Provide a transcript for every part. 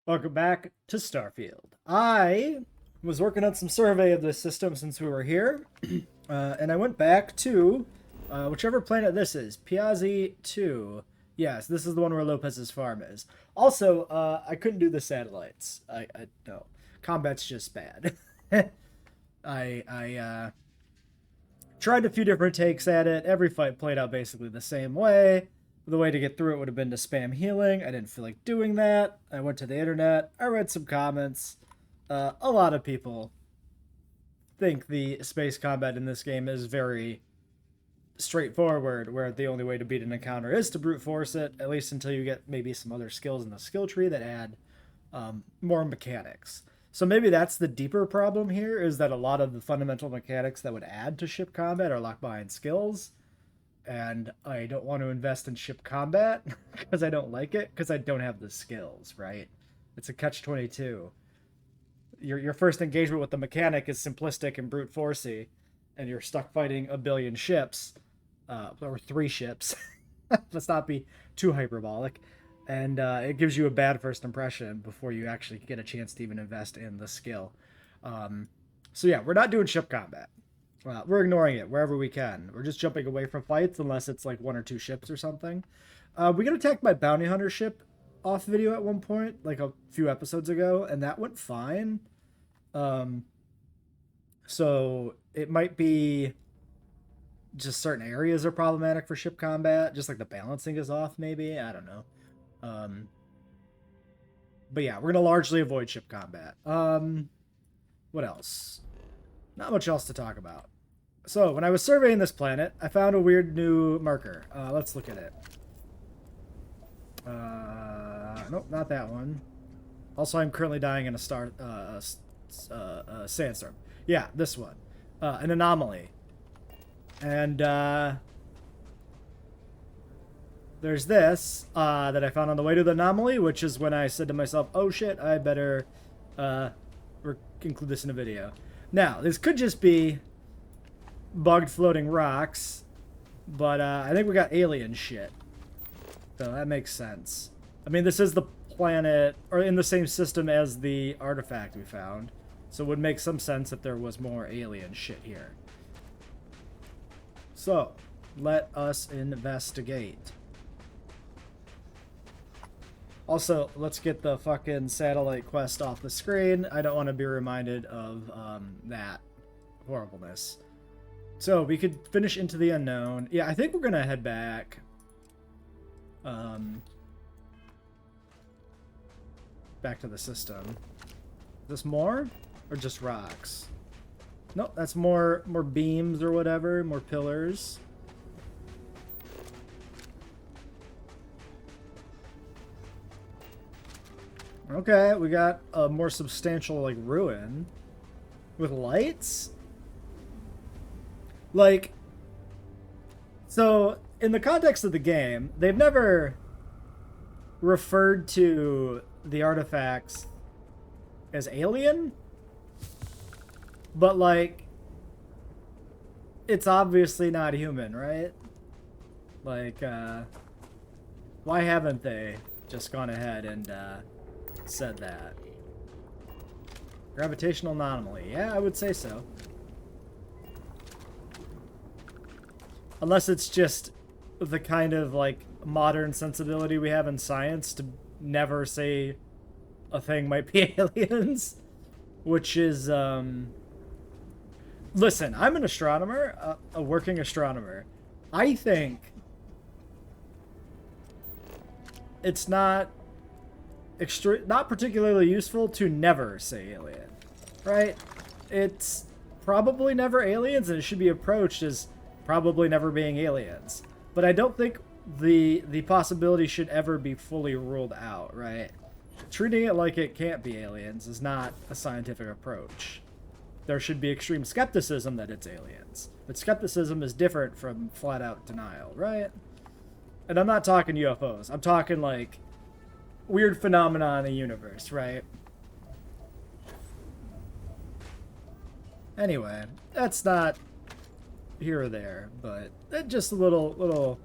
Welcome back to Starfield. I was working on some survey of this system since we were here, and I went back to whichever planet this is, Piazzi 2. Yes, this is the one where Lopez's farm is. Also, I couldn't do the satellites. I no, combat's just bad. I tried a few different takes at it. Every fight played out basically the same way. The way to get through it would have been to spam healing. I didn't feel like doing that. I went to the internet. I read some comments. A lot of people think the space combat in this game is very straightforward, where the only way to beat an encounter is to brute force it, at least until you get maybe some other skills in the skill tree that add more mechanics. So maybe that's the deeper problem here, is that a lot of the fundamental mechanics that would add to ship combat are locked behind skills, and I don't want to invest in ship combat because I don't like it, because I don't have the skills, right? It's a catch-22. Your first engagement with the mechanic is simplistic and brute forcey, and you're stuck fighting a billion ships, or 3 ships. Let's not be too hyperbolic. And it gives you a bad first impression before you actually get a chance to even invest in the skill. So yeah, we're not doing ship combat. We're ignoring it wherever we can. We're just jumping away from fights unless it's like 1 or 2 ships or something. We got attacked by bounty hunter ship off video at one point, like a few episodes ago, and that went fine. So it might be just certain areas are problematic for ship combat, just like the balancing is off, maybe. I don't know. But yeah, we're gonna largely avoid ship combat. What else? Not much else to talk about. So when I was surveying this planet, I found a weird new marker. Let's look at it. Nope, not that one. Also, I'm currently dying in a sandstorm. Yeah, this one. An anomaly. And there's this that I found on the way to the anomaly, which is when I said to myself, oh shit, I better include this in a video. Now, this could just be bugged floating rocks, but I think we got alien shit. So that makes sense. I mean, this is the planet, or in the same system as the artifact we found, so it would make some sense if there was more alien shit here. So, let us investigate. Also, let's get the fucking satellite quest off the screen. I don't want to be reminded of that horribleness. So, we could finish Into the Unknown. Yeah, I think we're going to head back. Back to the system. Is this more? Or just rocks? Nope, that's more beams or whatever. More pillars. Okay, we got a more substantial, like, ruin. With lights? Like, so, in the context of the game, they've never referred to the artifacts as alien, but, like, it's obviously not human, right? Like, why haven't they just gone ahead and, said that? Gravitational anomaly. Yeah, I would say so. Unless it's just the kind of, like, modern sensibility we have in science to never say a thing might be aliens. Which is, listen, I'm an astronomer, a working astronomer. I think it's not particularly useful to never say alien, right? It's probably never aliens, and it should be approached as probably never being aliens. But I don't think the possibility should ever be fully ruled out, right? Treating it like it can't be aliens is not a scientific approach. There should be extreme skepticism that it's aliens. But skepticism is different from flat-out denial, right? And I'm not talking UFOs. I'm talking, like, weird phenomena in the universe, right? Anyway, that's not here or there, but just a little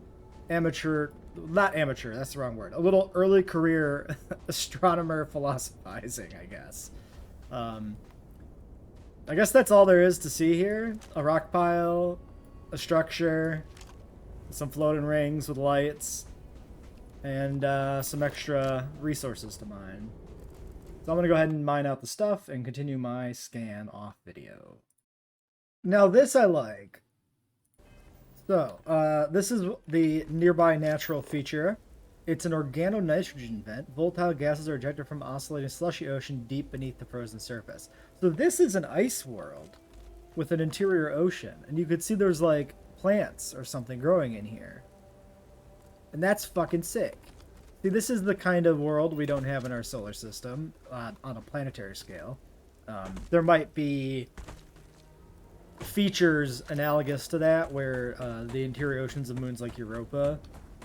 amateur not amateur, that's the wrong word. A little early career astronomer philosophizing, I guess. I guess that's all there is to see here. A rock pile, a structure, some floating rings with lights, and some extra resources to mine. So I'm going to go ahead and mine out the stuff and continue my scan off video. Now this I like. So, this is the nearby natural feature. It's an organo-nitrogen vent. Volatile gases are ejected from oscillating slushy ocean deep beneath the frozen surface. So this is an ice world with an interior ocean. And you could see there's like plants or something growing in here. And that's fucking sick. See, this is the kind of world we don't have in our solar system on a planetary scale. There might be features analogous to that where the interior oceans of moons like Europa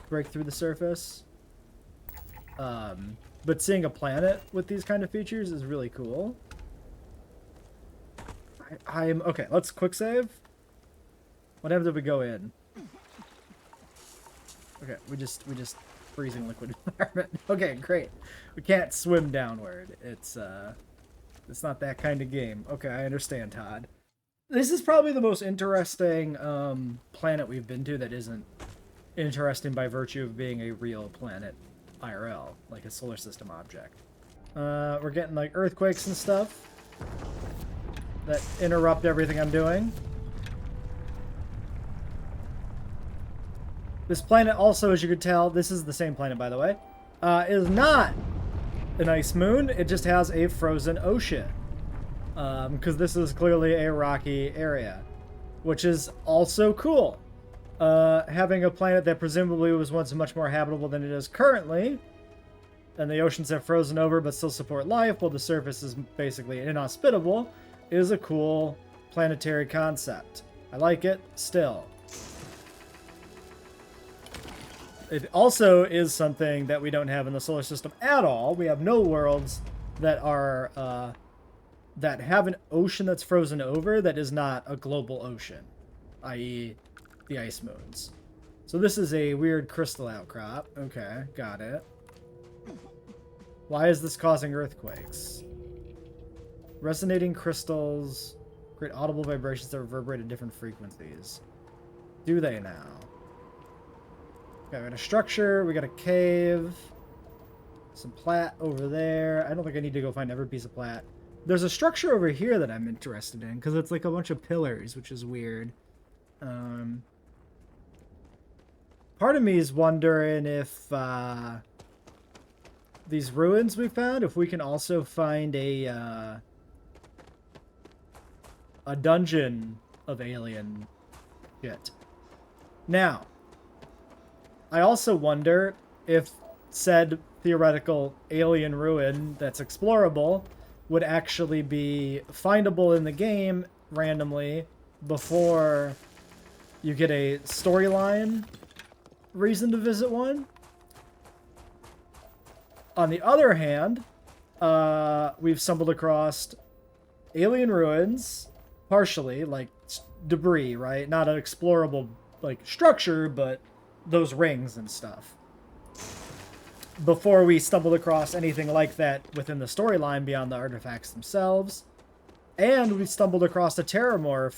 break through the surface. But seeing a planet with these kind of features is really cool. I'm okay, let's quick save. What happens if we go in? Okay, we just freezing liquid environment. Okay, great. We can't swim downward. It's not that kind of game. Okay, I understand, Todd. This is probably the most interesting planet we've been to that isn't interesting by virtue of being a real planet IRL, like a solar system object. We're getting like earthquakes and stuff that interrupt everything I'm doing. This planet also, as you could tell, this is the same planet by the way, is not an ice moon. It just has a frozen ocean. Because this is clearly a rocky area, which is also cool. Having a planet that presumably was once much more habitable than it is currently, and the oceans have frozen over but still support life while the surface is basically inhospitable, is a cool planetary concept. I like it still. It also is something that we don't have in the solar system at all. We have no worlds that are that have an ocean that's frozen over that is not a global ocean, i.e. the ice moons. So this is a weird crystal outcrop. Okay, got it. Why is this causing earthquakes? Resonating crystals create audible vibrations that reverberate at different frequencies. Do they now? Okay, we got a structure, we got a cave, some plat over there. I don't think I need to go find every piece of plat. There's a structure over here that I'm interested in, because it's like a bunch of pillars, which is weird. Part of me is wondering if these ruins we found, if we can also find a dungeon of alien shit. Now, I also wonder if said theoretical alien ruin that's explorable would actually be findable in the game randomly before you get a storyline reason to visit one. On the other hand, we've stumbled across alien ruins, partially, like debris, right? Not an explorable like structure, but those rings and stuff. Before we stumbled across anything like that within the storyline beyond the artifacts themselves. And we stumbled across a terramorph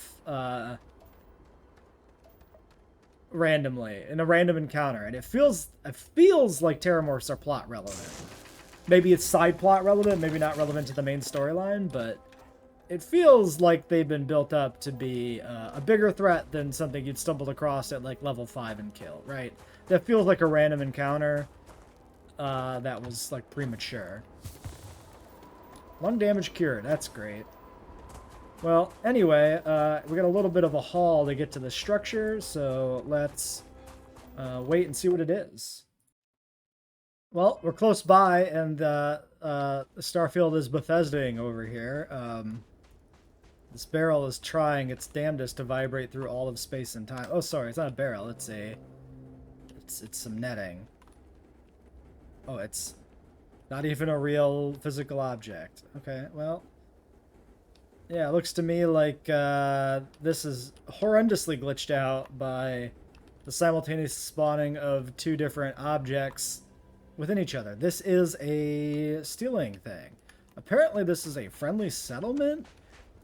randomly, in a random encounter. And it feels like terramorphs are plot relevant. Maybe it's side plot relevant, maybe not relevant to the main storyline, but it feels like they've been built up to be a bigger threat than something you'd stumbled across at like level 5 and kill, right? That feels like a random encounter. That was like premature. Lung damage cured. That's great. Well, anyway, we got a little bit of a haul to get to the structure, so let's wait and see what it is. Well, we're close by, and Starfield is Bethesdaing over here. This barrel is trying its damnedest to vibrate through all of space and time. Oh, sorry, it's not a barrel. It's some netting. Oh, it's not even a real physical object. Okay, well. Yeah, it looks to me like this is horrendously glitched out by the simultaneous spawning of two different objects within each other. This is a stealing thing. Apparently this is a friendly settlement.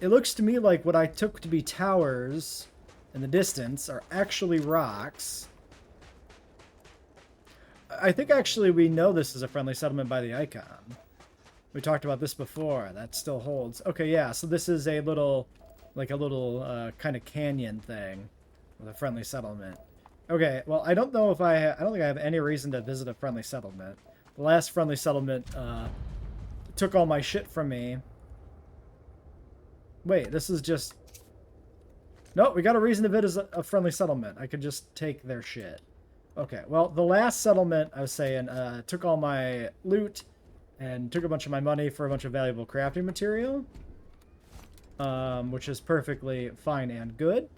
It looks to me like what I took to be towers in the distance are actually rocks. I think actually we know this is a friendly settlement by the icon. We talked about this before. That still holds. Okay, yeah, so this is a little, like a little kind of canyon thing with a friendly settlement. Okay, well, I don't know if I don't think I have any reason to visit a friendly settlement. The last friendly settlement took all my shit from me. Wait, this is just... No, we got a reason to visit a friendly settlement. I could just take their shit. Okay, well, the last settlement, I was saying, took all my loot and took a bunch of my money for a bunch of valuable crafting material, which is perfectly fine and good.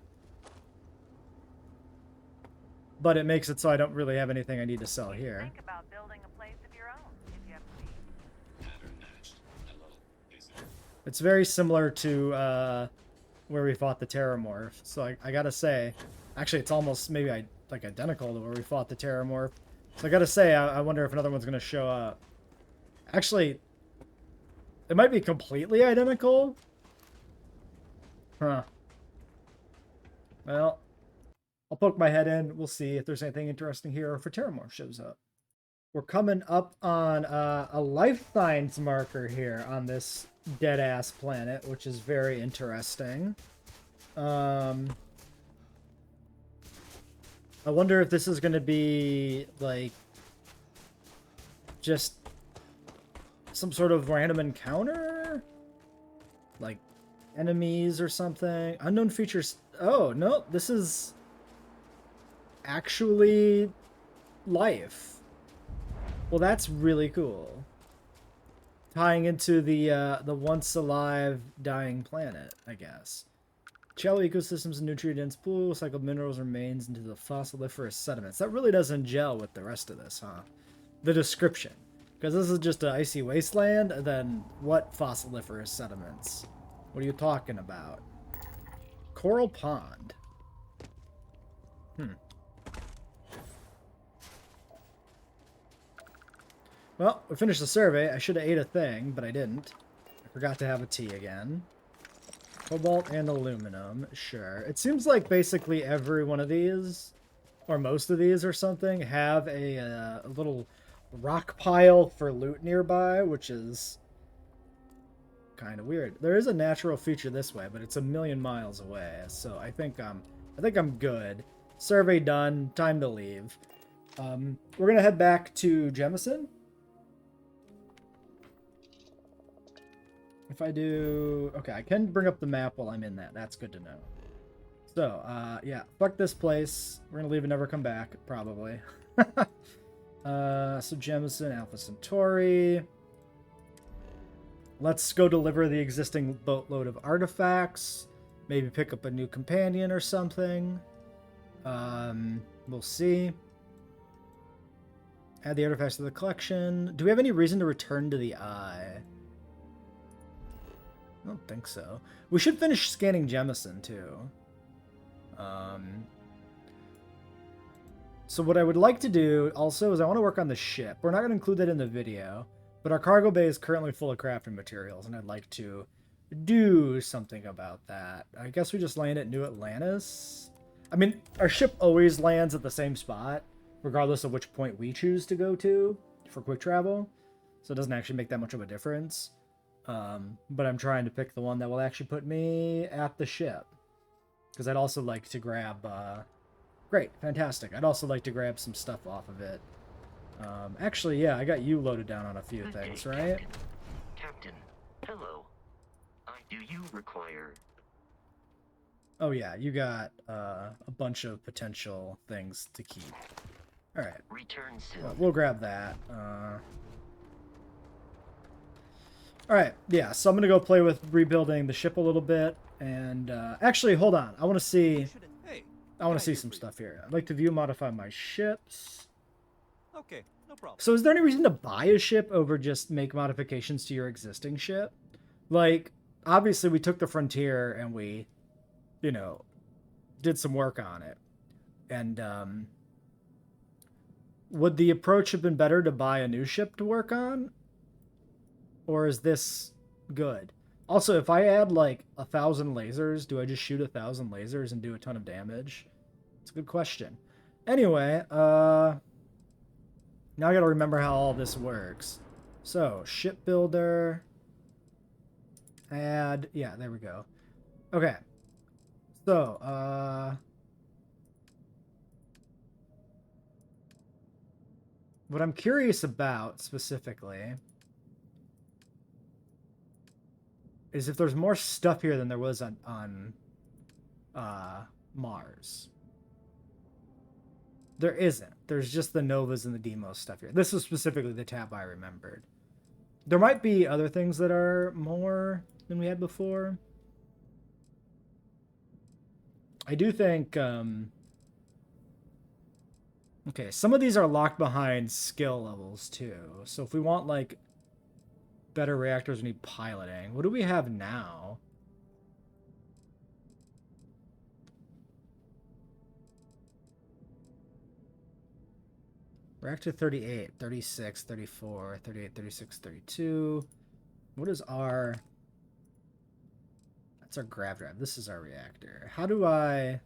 But it makes it so I don't really have anything I need to sell here. Think about building a place of your own, if you have to. It's very similar to where we fought the Terramorph. So I gotta say, actually, it's almost maybe like identical to where we fought the Terramorph. So I gotta say, I wonder if another one's gonna show up. Actually, it might be completely identical. Huh. Well, I'll poke my head in. We'll see if there's anything interesting here or if a Terramorph shows up. We're coming up on a life science marker here on this dead-ass planet, which is very interesting. I wonder if this is going to be, like, just some sort of random encounter? Like, enemies or something? Unknown features... Oh, no, this is actually life. Well, that's really cool. Tying into the once alive dying planet, I guess. Shallow ecosystems and nutrient-dense pool, cycled minerals remains into the fossiliferous sediments. That really doesn't gel with the rest of this, huh? The description. Because this is just an icy wasteland, then what fossiliferous sediments? What are you talking about? Coral Pond. Well, we finished the survey. I should have ate a thing, but I didn't. I forgot to have a tea again. Cobalt and aluminum, sure. It seems like basically every one of these, or most of these or something, have a little rock pile for loot nearby, which is kind of weird. There is a natural feature this way, but it's a million miles away, so I think I'm good. Survey done. Time to leave. We're gonna head back to Jemison. If I do... Okay, I can bring up the map while I'm in that. That's good to know. So, yeah. Fuck this place. We're gonna leave and never come back, probably. So Jemison, Alpha Centauri. Let's go deliver the existing boatload of artifacts. Maybe pick up a new companion or something. We'll see. Add the artifacts to the collection. Do we have any reason to return to the Eye? I don't think so. We should finish scanning Jemison, too. So what I would like to do, also, is I want to work on the ship. We're not going to include that in the video, but our cargo bay is currently full of crafting materials, and I'd like to do something about that. I guess we just land at New Atlantis. I mean, our ship always lands at the same spot, regardless of which point we choose to go to for quick travel. So it doesn't actually make that much of a difference. But I'm trying to pick the one that will actually put me at the ship. Because I'd also like to grab... Great, fantastic. I'd also like to grab some stuff off of it. Actually, yeah, I got you loaded down on a few things, right? Captain, hello. Do you require... Oh yeah, you got a bunch of potential things to keep. Alright. Return soon. Well, we'll grab that. Alright, yeah, so I'm going to go play with rebuilding the ship a little bit. And actually, hold on. I want to see... I want to see some stuff here. I'd like to view and modify my ships. Okay, no problem. So is there any reason to buy a ship over just make modifications to your existing ship? Like, obviously we took the Frontier and we, you know, did some work on it. And would the approach have been better to buy a new ship to work on? Or is this good? Also, if I add like 1,000 lasers, do I just shoot 1,000 lasers and do a ton of damage? It's a good question. Anyway, now I gotta remember how all this works. So, shipbuilder, add, yeah, there we go. Okay. So, what I'm curious about specifically is if there's more stuff here than there was on Mars. There isn't. There's just the Novas and the Deimos stuff here. This was specifically the tab I remembered. There might be other things that are more than we had before. I do think... okay, some of these are locked behind skill levels, too. So if we want, like, better reactors, we need piloting. What do we have now? Reactor 38, 36, 34, 38, 36, 32. What is our... that's our grav drive. This is our reactor. How do I...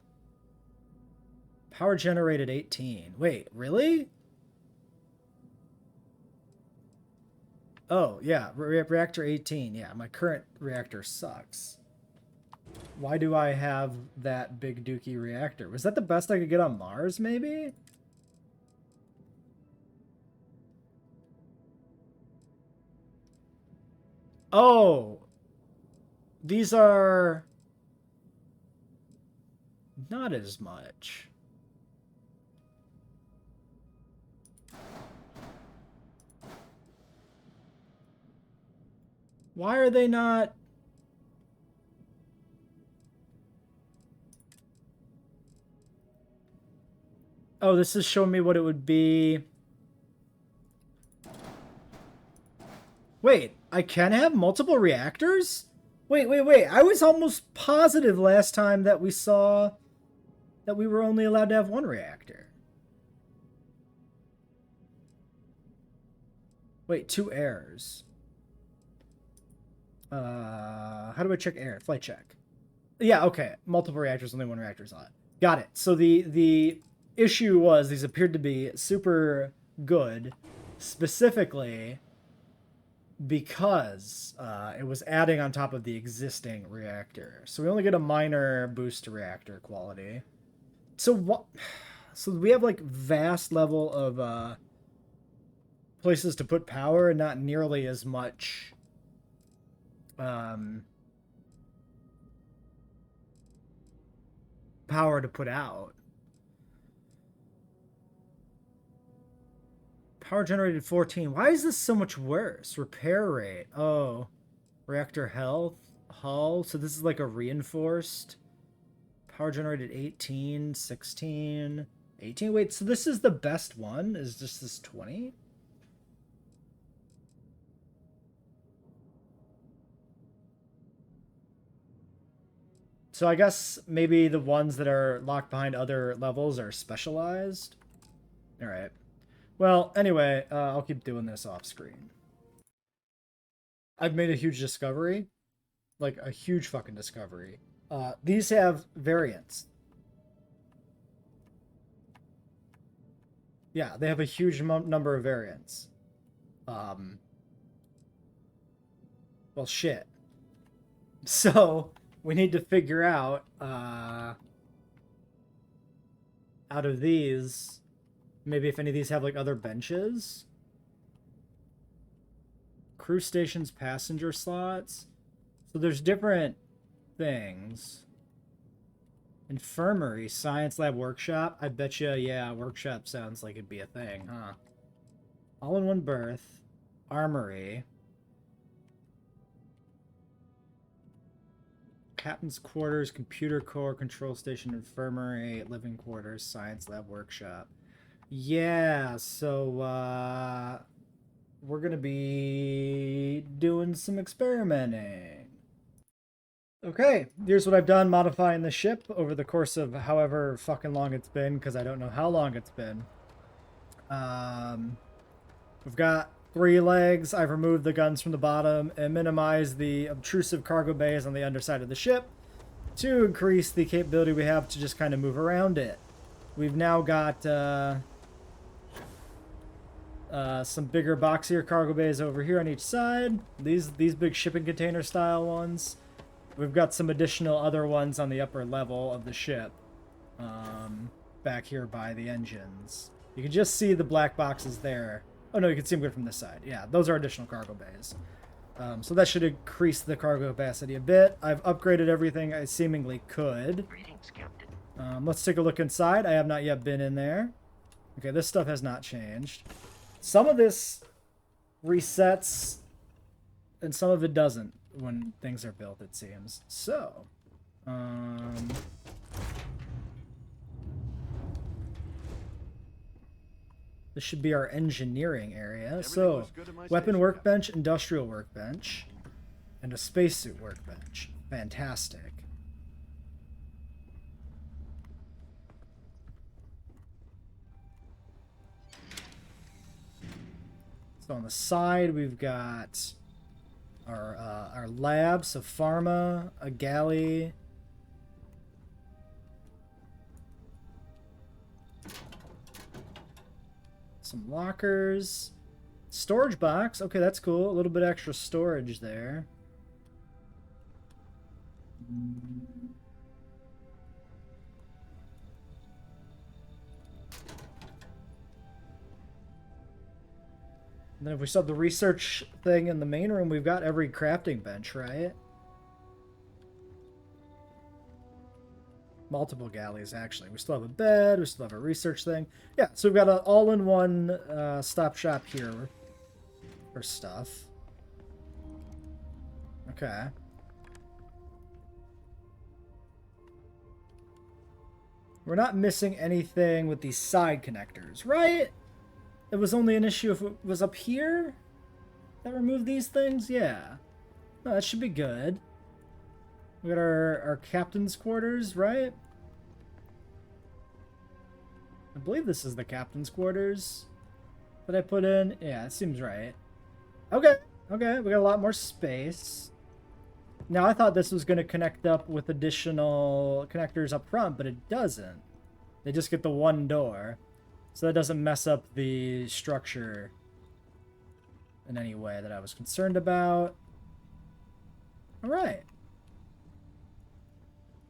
power generated 18. Wait, really? Oh, yeah. Reactor 18. Yeah, my current reactor sucks. Why do I have that big dookie reactor? Was that the best I could get on Mars, maybe? Oh. These are... not as much. Why are they not... oh, this is showing me what it would be. Wait, I can have multiple reactors? Wait. I was almost positive last time that we saw that we were only allowed to have one reactor. Wait, 2 errors. How do I check error? Flight check. Yeah, okay. Multiple reactors, only one reactor's on. Got it. So the issue was these appeared to be super good, specifically because it was adding on top of the existing reactor. So we only get a minor boost to reactor quality. So what? So we have like vast level of places to put power and not nearly as much power to put out. Power generated 14. Why is this so much worse? Repair rate. Oh. Reactor health. Hull. So this is like a reinforced. Power generated 18, 16, 18. Wait, so this is the best one? Is just this 20? So I guess maybe the ones that are locked behind other levels are specialized. All right. Well, anyway, I'll keep doing this off screen. I've made a huge discovery. Like, a huge fucking discovery. These have variants. Yeah, they have a huge number of variants. Well, shit. So, we need to figure out, out of these... maybe if any of these have, like, other benches. Crew stations, passenger slots. So there's different things. Infirmary, science lab, workshop. I bet you, yeah, workshop sounds like it'd be a thing, huh? All-in-one berth. Armory. Captain's quarters, computer core, control station, infirmary, living quarters, science lab, workshop. Yeah, so, we're gonna be doing some experimenting. Okay, here's what I've done modifying the ship over the course of however fucking long it's been, because I don't know how long it's been. We've got 3 legs. I've removed the guns from the bottom and minimized the obtrusive cargo bays on the underside of the ship to increase the capability we have to just kind of move around it. We've now got some bigger, boxier cargo bays over here on each side. These big shipping container style ones. We've got some additional other ones on the upper level of the ship, back here by the engines. You can just see the black boxes there. Oh no, you can see them good from this side. Yeah, those are additional cargo bays. So that should increase the cargo capacity a bit. I've upgraded everything I seemingly could. Greetings, Captain. Let's take a look inside. I have not yet been in there. Okay, this stuff has not changed. Some of this resets, and some of it doesn't when things are built, it seems. So, this should be our engineering area. So, weapon workbench, industrial workbench, and a spacesuit workbench. Fantastic. So on the side, we've got our lab, so pharma, a galley, some lockers, storage box. Okay, that's cool. A little bit extra storage there. And then if we still have the research thing in the main room, we've got every crafting bench, right? Multiple galleys, actually. We still have a bed. We still have a research thing. Yeah, so we've got an all-in-one stop shop here for stuff. Okay. We're not missing anything with these side connectors, right? It was only an issue if it was up here that removed these things? Yeah. No, that should be good. We got our captain's quarters, right? I believe this is the captain's quarters that I put in. Yeah, it seems right. Okay, okay, we got a lot more space. Now, I thought this was going to connect up with additional connectors up front, but it doesn't. They just get the one door. So that doesn't mess up the structure in any way that I was concerned about. All right.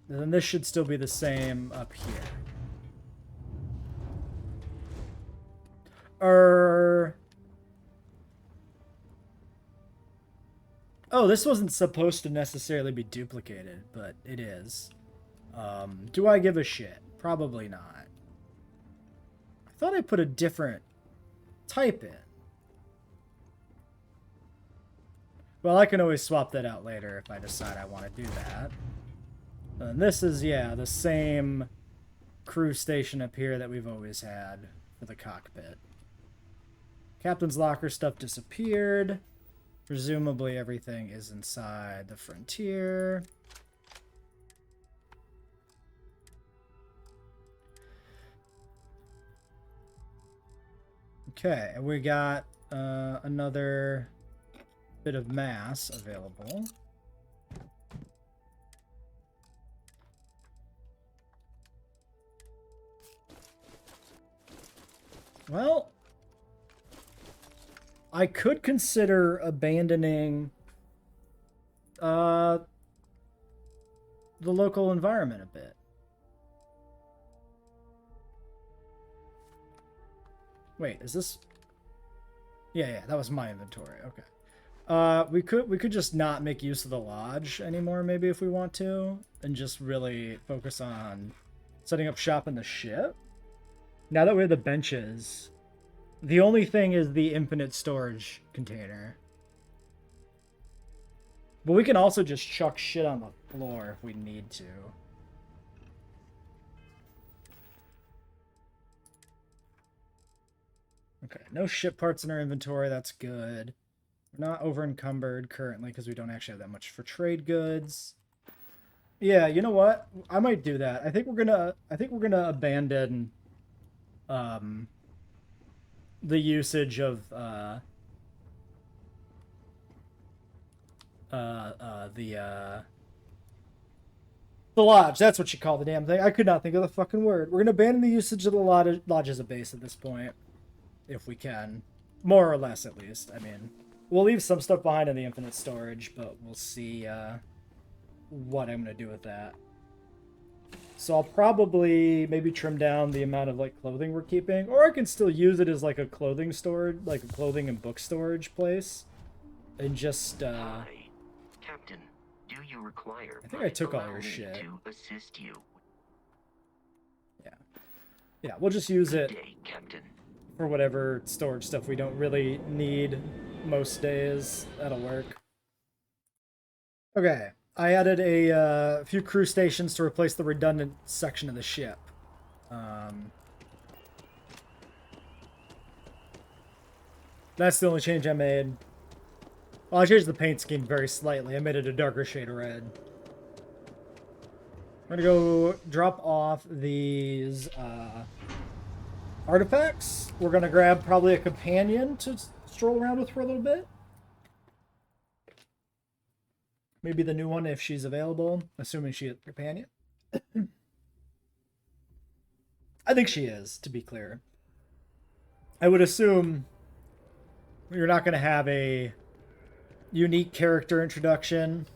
Then this should still be the same up here. Oh, this wasn't supposed to necessarily be duplicated, but it is. Do I give a shit? Probably not. I thought I put a different type in. Well, I can always swap that out later if I decide I want to do that. And this is, yeah, the same crew station up here that we've always had for the cockpit. Captain's locker stuff disappeared. Presumably everything is inside the Frontier. Okay, and we got another bit of mass available. Well, I could consider abandoning the local environment a bit. Wait, is this? Yeah, that was my inventory. Okay. We could just not make use of the lodge anymore, maybe, if we want to, and just really focus on setting up shop in the ship. Now that we have the benches, the only thing is the infinite storage container. But we can also just chuck shit on the floor if we need to. Okay, no ship parts in our inventory. That's good. We're not over encumbered currently because we don't actually have that much for trade goods. Yeah, you know what? I might do that. I think we're gonna abandon um the usage of the lodge. That's what you call the damn thing. I could not think of the fucking word. We're gonna abandon the usage of the lodge as a base at this point, if we can, more or less at least. I mean, we'll leave some stuff behind in the infinite storage, but we'll see what I'm gonna do with that. So I'll probably maybe trim down the amount of like clothing we're keeping, or I can still use it as like a clothing storage, like a clothing and book storage place, and just Hi, Captain. Do you require? I think I took all allow your me shit. to assist you. Yeah, we'll just use Good it day, Captain. for whatever storage stuff we don't really need most days. That'll work. Okay, I added a few crew stations to replace the redundant section of the ship. That's the only change I made. Well, I changed the paint scheme very slightly. I made it a darker shade of red. I'm gonna go drop off these artifacts. We're gonna grab probably a companion to stroll around with for a little bit. Maybe the new one if she's available, assuming she's a companion. I think she is, to be clear. I would assume you're not going to have a unique character introduction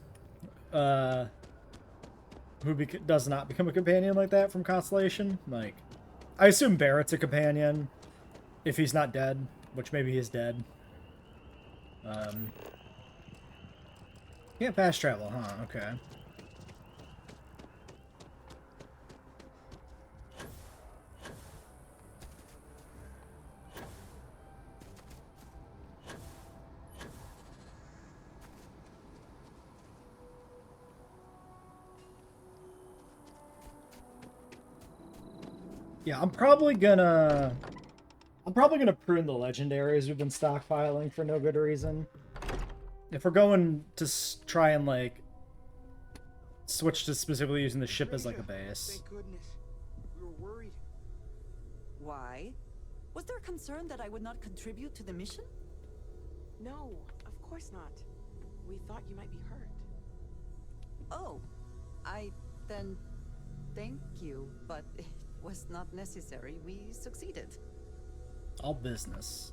who does not become a companion like that from Constellation. Like, I assume Barrett's a companion if he's not dead, which maybe he's dead. Can't fast travel, huh? Okay. Yeah, I'm probably gonna prune the legendaries we've been stockpiling for no good reason. If we're going to try and like switch to specifically using the ship as like a base. Thank goodness. We were worried. Why? Was there concern that I would not contribute to the mission? No, of course not. We thought you might be hurt. Oh, then thank you, but it was not necessary. We succeeded. All business.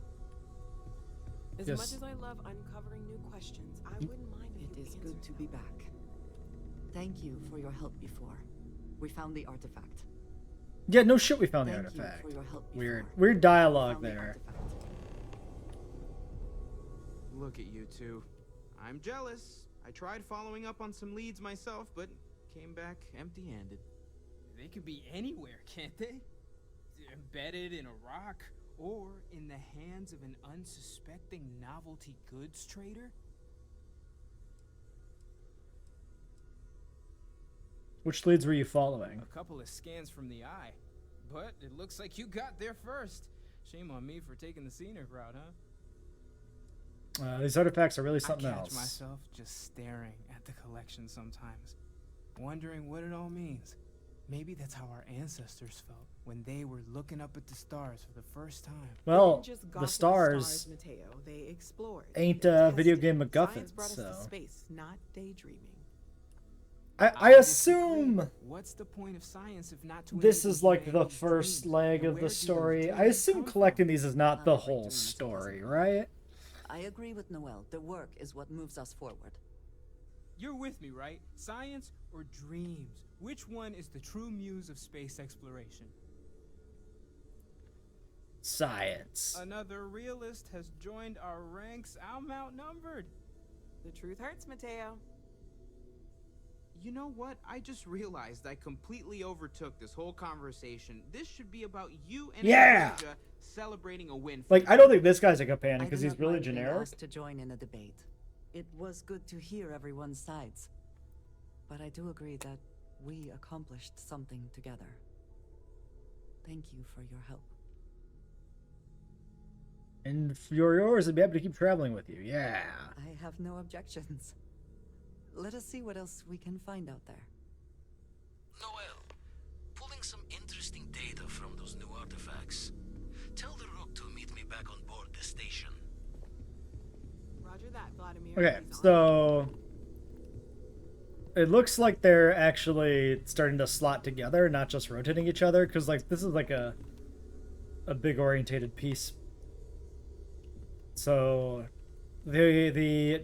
As Yes. much as I love uncovering new questions, I wouldn't mind if It you is good answered to be them. back. Thank you for your help before. We found the artifact. Yeah, no shit we found the Thank artifact. you for your help before. Weird We dialogue found the there. artifact. Look at you two. I'm jealous. I tried following up on some leads myself, but came back empty-handed. They could be anywhere, can't they? Embedded in a rock, or in the hands of an unsuspecting novelty goods trader? Which leads were you following? A couple of scans from the eye. But it looks like you got there first. Shame on me for taking the scenic route, huh? These artifacts are really something I catch else. myself just staring at the collection sometimes, wondering what it all means. Maybe that's how our ancestors felt when they were looking up at the stars for the first time. They Well, didn't just the gossip stars Mateo. They explored. ain't They video tested. game Science MacGuffins, brought us to so space, not daydreaming. I assume What's the point of science if not to this enable is you like to the enable first dreams? leg And of where the do those story. I dreams assume come collecting from? these is not Not the like whole doing this story, puzzle. right? I agree with Noel. The work is what moves us forward. You're with me, right? Science or dreams? Which one is the true muse of space exploration? Science. Another realist has joined our ranks. I'm outnumbered. The truth hurts, Mateo. You know what? I just realized I completely overtook this whole conversation. This should be about you and Yeah! Anastasia celebrating a win. Like, I don't think this guy's a companion I because do he's not really mind being generic. asked to join in a debate. It was good to hear everyone's sides. But I do agree that we accomplished something together. Thank you for your help. And if you're yours, I'd be happy to keep traveling with you. Yeah. I have no objections. Let us see what else we can find out there. Noel, pulling some interesting data from those new artifacts. Tell the Rook to meet me back on board the station. Roger that, Vladimir. Okay, He's on. so it looks like they're actually starting to slot together, not just rotating each other, because like this is like a big orientated piece. So the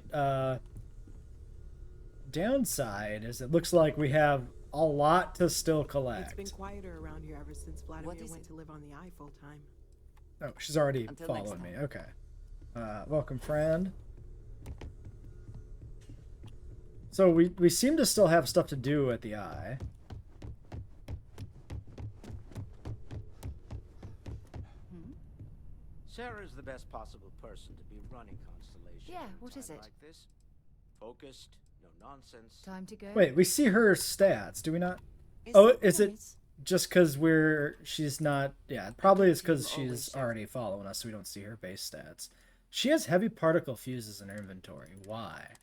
downside is it looks like we have a lot to still It's collect. been quieter around here ever since Vladimir is went it? to live on the eye full time. Oh, she's already Until next following me. time. Okay. Welcome, friend. So we seem to still have stuff to do at the eye. Sarah's the best possible person to be running Constellation. Yeah, at a what is time it? Like this. Focused, no nonsense. Time to go. Wait, we see her stats, do we not? Is Oh, that is it nice? just because she's not, yeah, probably it's because she's already following us, so we don't see her base stats. She has heavy particle fuses in her inventory. Why?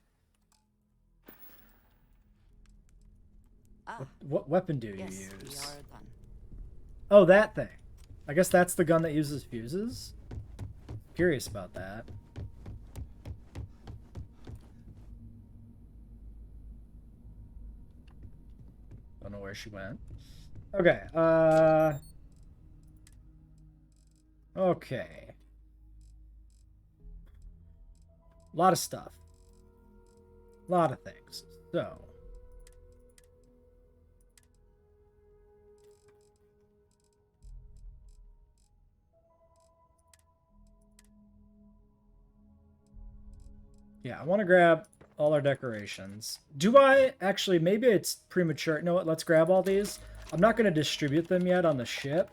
Ah, What weapon do you yes, we use? are done. Oh, that thing. I guess that's the gun that uses fuses? Curious about that. Don't know where she went. Okay, okay. A lot of stuff. A lot of things. So. Yeah, I want to grab all our decorations. Do I? Actually, maybe it's premature. You know what? Let's grab all these. I'm not going to distribute them yet on the ship.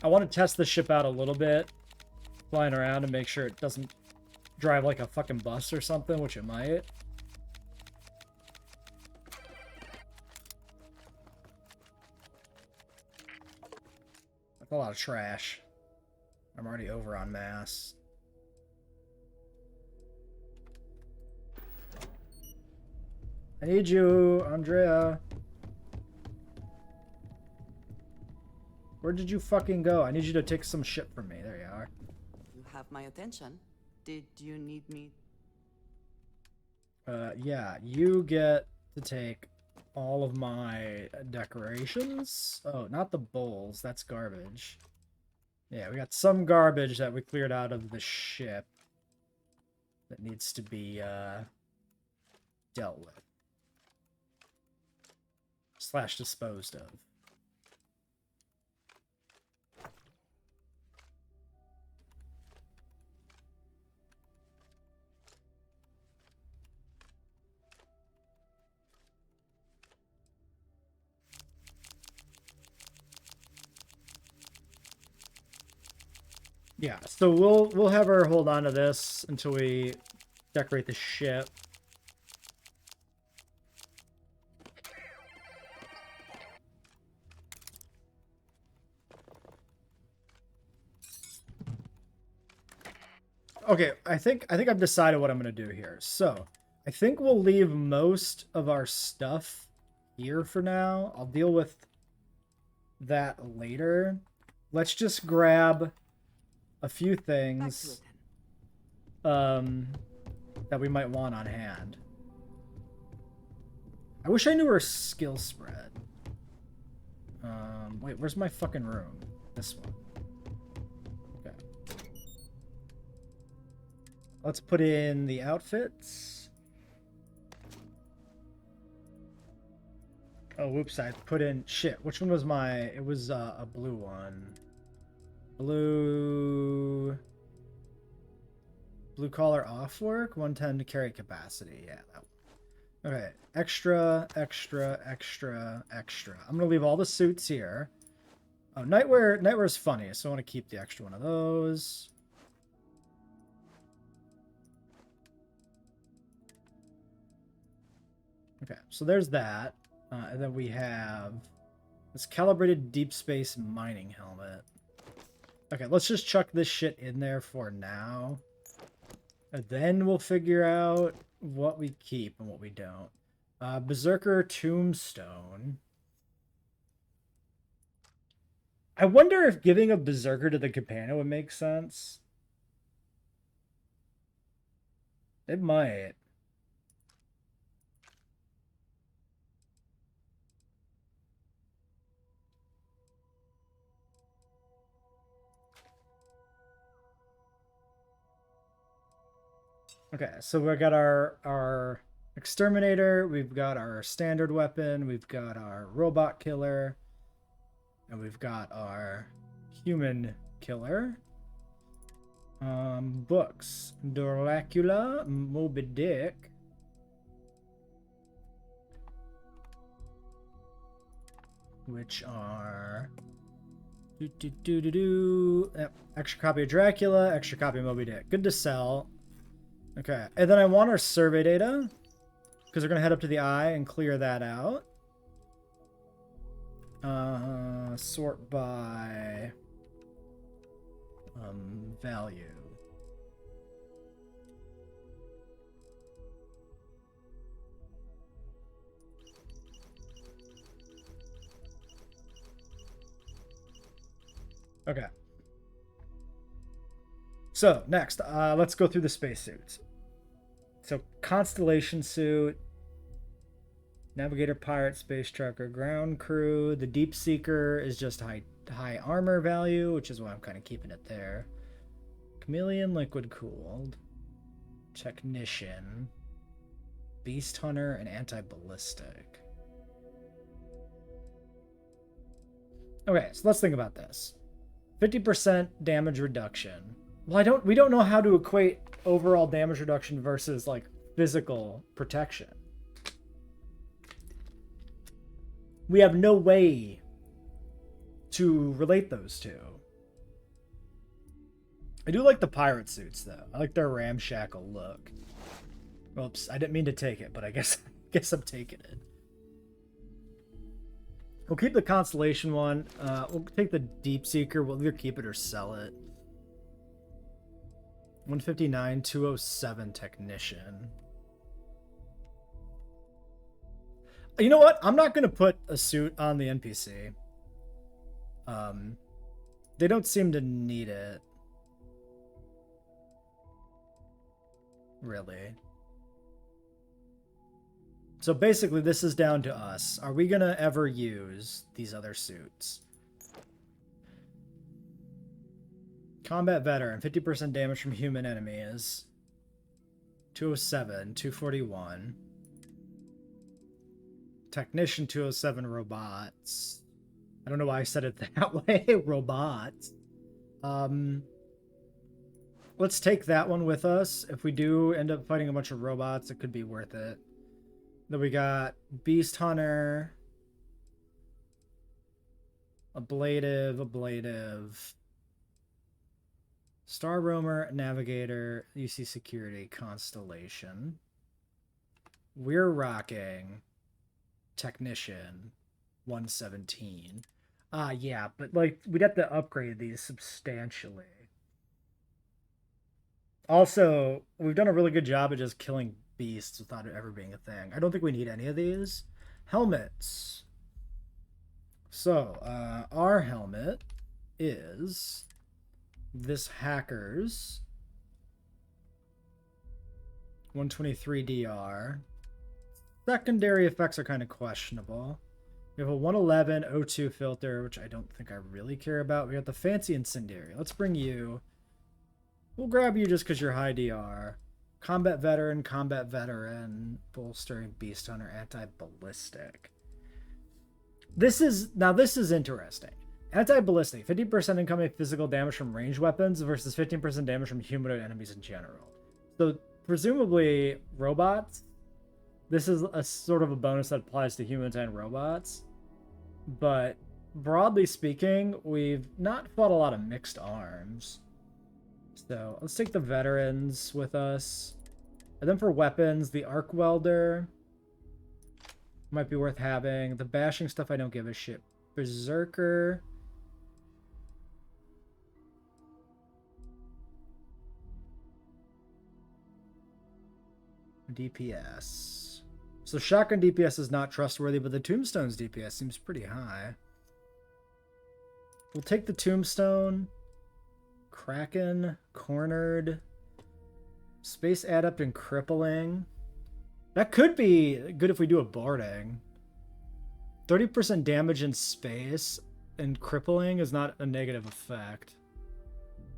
I want to test the ship out a little bit. Flying around and make sure it doesn't drive like a fucking bus or something, which it might. That's a lot of trash. I'm already over on mass. I need you, Andrea. Where did you fucking go? I need you to take some shit from me. There you are. You have my attention. Did you need me? Yeah, you get to take all of my decorations. Oh, not the bowls. That's garbage. Yeah, we got some garbage that we cleared out of the ship that needs to be dealt with. / disposed of. Yeah, so we'll have her hold on to this until we decorate the ship. Okay, I think I've decided what I'm gonna do here. So I think we'll leave most of our stuff here for now. I'll deal with that later. Let's just grab a few Back to things it then. that we might want on hand. I wish I knew her skill spread. Wait, where's my fucking room? This one. Okay. Let's put in the outfits. Oh, whoops, I put in... Shit, which one was my... It was a blue one. Blue collar off work, 110 to carry capacity. Yeah, that one. Okay, extra. I'm gonna leave all the suits here. Oh, nightwear's funny, so I want to keep the extra one of those. Okay, so there's that. And then we have this calibrated deep space mining helmet. Okay, let's just chuck this shit in there for now. And then we'll figure out what we keep and what we don't. Berserker Tombstone. I wonder if giving a Berserker to the companion would make sense. It might. Okay, so we got our exterminator, we've got our standard weapon, we've got our robot killer, and we've got our human killer. Books. Dracula, Moby Dick. Which are Yep. Extra copy of Dracula, extra copy of Moby Dick. Good to sell. Okay, and then I want our survey data because we're gonna head up to the eye and clear that out. Sort by value. Okay. So next, let's go through the spacesuits. So Constellation suit, Navigator, Pirate, Space Trucker, Ground Crew. The Deep Seeker is just high armor value, which is why I'm kind of keeping it there. Chameleon, Liquid Cooled, Technician, Beast Hunter, and Anti-Ballistic. Okay, so let's think about this. 50% damage reduction. Well, we don't know how to equate overall damage reduction versus like physical protection. We have no way to relate those two. I do like the pirate suits though. I like their ramshackle look. Oops, I didn't mean to take it, but I guess I'm taking it. We'll keep the Constellation one. We'll take the Deep Seeker. We'll either keep it or sell it. 159, 207 Technician. You know what? I'm not going to put a suit on the NPC. They don't seem to need it. Really. So basically, this is down to us. Are we going to ever use these other suits? Combat Veteran, 50% damage from human enemies. 207, 241. Technician, 207 robots. I don't know why I said it that way. Robots. Let's take that one with us. If we do end up fighting a bunch of robots, it could be worth it. Then we got Beast Hunter, Ablative, Star Roamer, Navigator, UC Security, Constellation. We're rocking Technician, 117. Yeah, but like we'd have to upgrade these substantially. Also, we've done a really good job of just killing beasts without it ever being a thing. I don't think we need any of these. Helmets. So, our helmet is this hacker's 123 DR. Secondary effects are kind of questionable. We have a 111 O2 filter, which I don't think I really care about. We got the fancy incendiary. Let's bring you. We'll grab you just because you're high DR. Combat Veteran, Bolstering, Beast Hunter, Anti-Ballistic. This is interesting. Anti-Ballistic, 50% incoming physical damage from ranged weapons versus 15% damage from humanoid enemies in general. So, presumably, robots. This is a sort of a bonus that applies to humans and robots. But, broadly speaking, we've not fought a lot of mixed arms. So, let's take the veterans with us. And then for weapons, the arc welder might be worth having. The bashing stuff, I don't give a shit. Berserker. DPS. So shotgun DPS is not trustworthy, but the tombstone's DPS seems pretty high. We'll take the tombstone. Kraken, cornered, space adept, and crippling. That could be good if we do a barding. 30% damage in space and crippling is not a negative effect.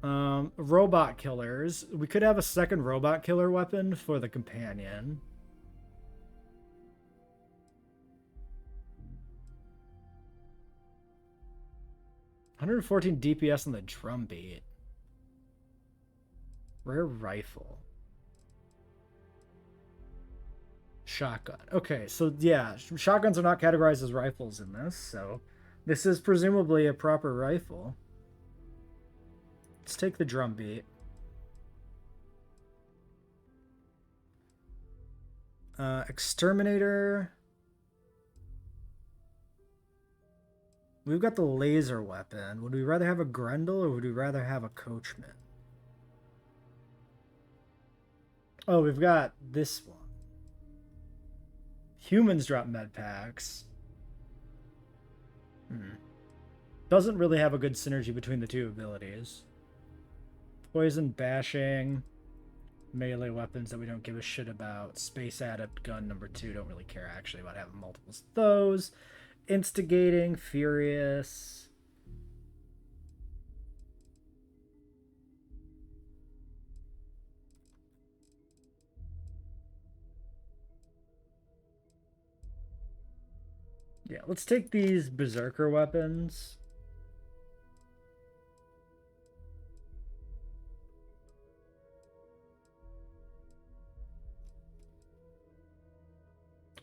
Robot killers. We could have a second robot killer weapon for the companion. $114 DPS on the drum beat. Rare rifle. Shotgun. Okay, so yeah, shotguns are not categorized as rifles in this, so this is presumably a proper rifle. Let's take the drum beat. Exterminator. We've got the laser weapon. Would we rather have a Grendel or would we rather have a Coachman? Oh, we've got this one. Humans drop med packs. Doesn't really have a good synergy between the two abilities. Poison, bashing, melee weapons that we don't give a shit about. Space adept, gun number 2. Don't really care actually about having multiples of those. Instigating, furious. Yeah, let's take these berserker weapons.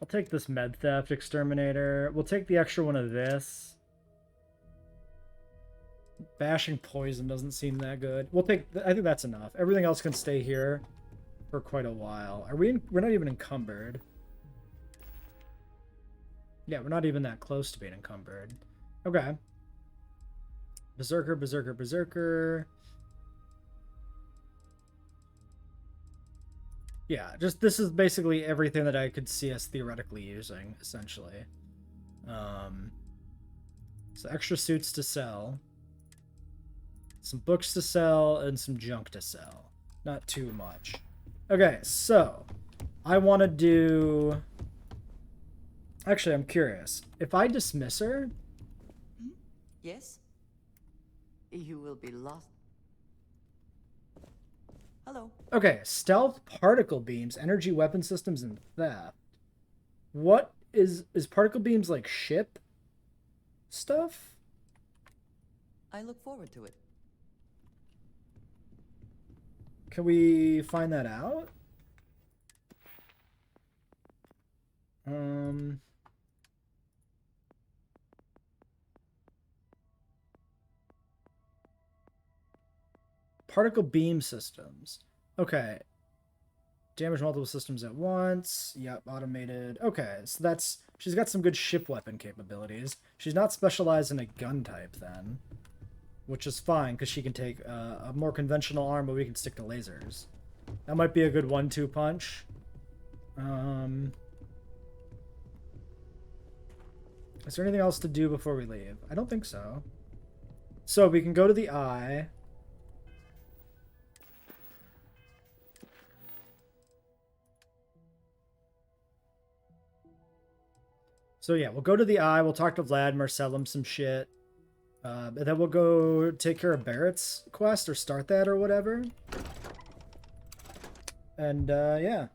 I'll take this med theft exterminator. We'll take the extra one of this. Bashing poison doesn't seem that good. We'll take, I think that's enough. Everything else can stay here for quite a while. We're not even encumbered. Yeah, we're not even that close to being encumbered. Okay. Berserker, berserker, berserker. Yeah, just this is basically everything that I could see us theoretically using, essentially. So extra suits to sell. Some books to sell and some junk to sell. Not too much. Okay, so I want to do... Actually, I'm curious. If I dismiss her... Yes? You will be lost. Hello. Okay, stealth, particle beams, energy weapon systems, and theft. What is particle beams like ship stuff? I look forward to it. Can we find that out? Particle beam systems. Okay. Damage multiple systems at once. Yep, automated. Okay, so that's... She's got some good ship weapon capabilities. She's not specialized in a gun type, then. Which is fine, because she can take a more conventional arm, but we can stick to lasers. That might be a good 1-2 punch. Is there anything else to do before we leave? I don't think so. So, we can go to the eye... So yeah, we'll go to the eye, we'll talk to Vladimir, sell him some shit. And then we'll go take care of Barrett's quest, or start that, or whatever. And yeah,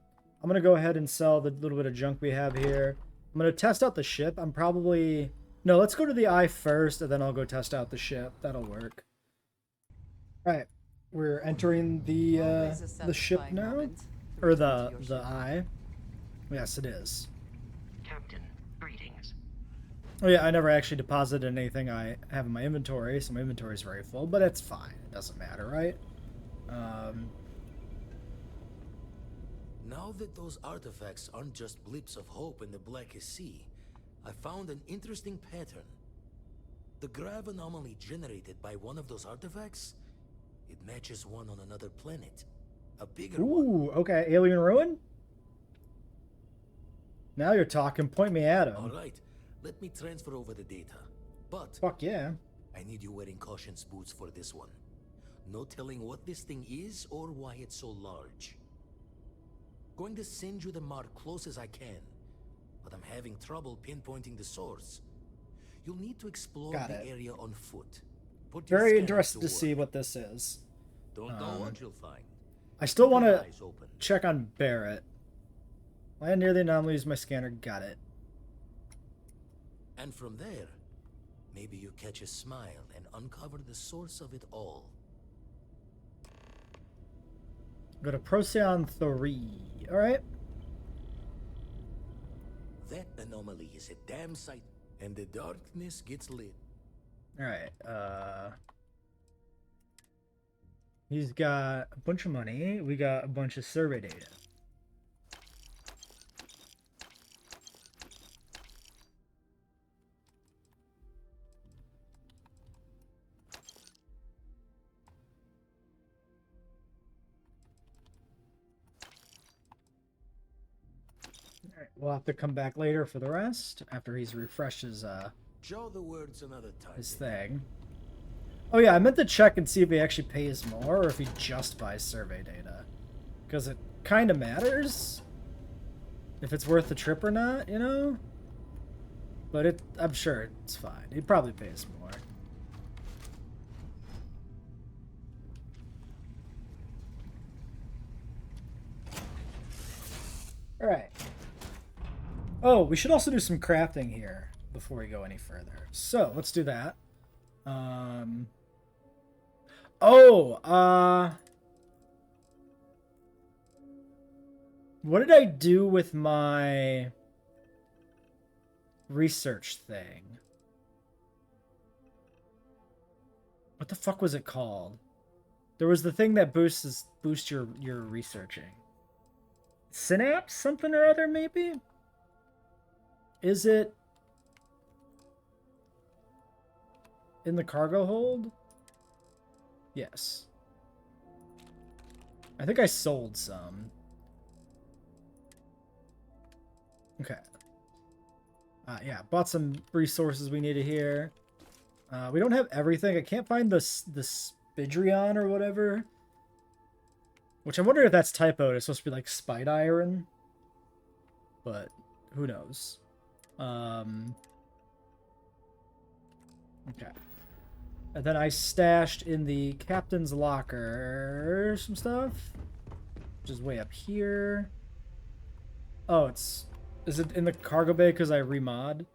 I'm going to go ahead and sell the little bit of junk we have here. I'm going to test out the ship. I'm probably... No, let's go to the eye first, and then I'll go test out the ship. That'll work. Alright, we're entering the ship now. Or the eye. Yes, it is. Captain, greetings. Oh yeah, I never actually deposited anything I have in my inventory, so my inventory is very full, but it's fine. It doesn't matter, right? Now that those artifacts aren't just blips of hope in the blackest sea, I found an interesting pattern. The grav anomaly generated by one of those artifacts, it matches one on another planet. A bigger one. Ooh, okay. Alien Ruin? Now you're talking. Point me at him. Alright, let me transfer over the data. But Fuck yeah. I need you wearing caution's boots for this one. No telling what this thing is or why it's so large. Going to send you the mark close as I can, but I'm having trouble pinpointing the source. You'll need to explore Got the it. area on foot. Put your Very scanners interested to work. see what this is. Don't know what you'll find. I still Keep want your to eyes open. check on Barrett. Land near the anomaly, use my scanner. Got it. And from there, maybe you catch a smile and uncover the source of it all. Go to Procyon 3. Alright. That anomaly is a damn sight, and the darkness gets lit. Alright. He's got a bunch of money. We got a bunch of survey data. Alright, we'll have to come back later for the rest after he's refreshed Show the words another time. his thing. Oh yeah, I meant to check and see if he actually pays more or if he just buys survey data. Because it kind of matters if it's worth the trip or not, you know? But I'm sure it's fine. He probably pays more. Alright. Oh, we should also do some crafting here before we go any further. So, let's do that. What did I do with my research thing? What the fuck was it called? There was the thing that boosts your researching. Synapse something or other, maybe? Is it in the cargo hold? Yes. I think I sold some. Okay. Yeah, bought some resources we needed here. We don't have everything. I can't find the Spidrion or whatever. Which I wonder if that's typoed. It's supposed to be like Spide Iron. But who knows? Okay. And then I stashed in the captain's locker some stuff. Which is way up here. Oh, is it in the cargo bay because I remod?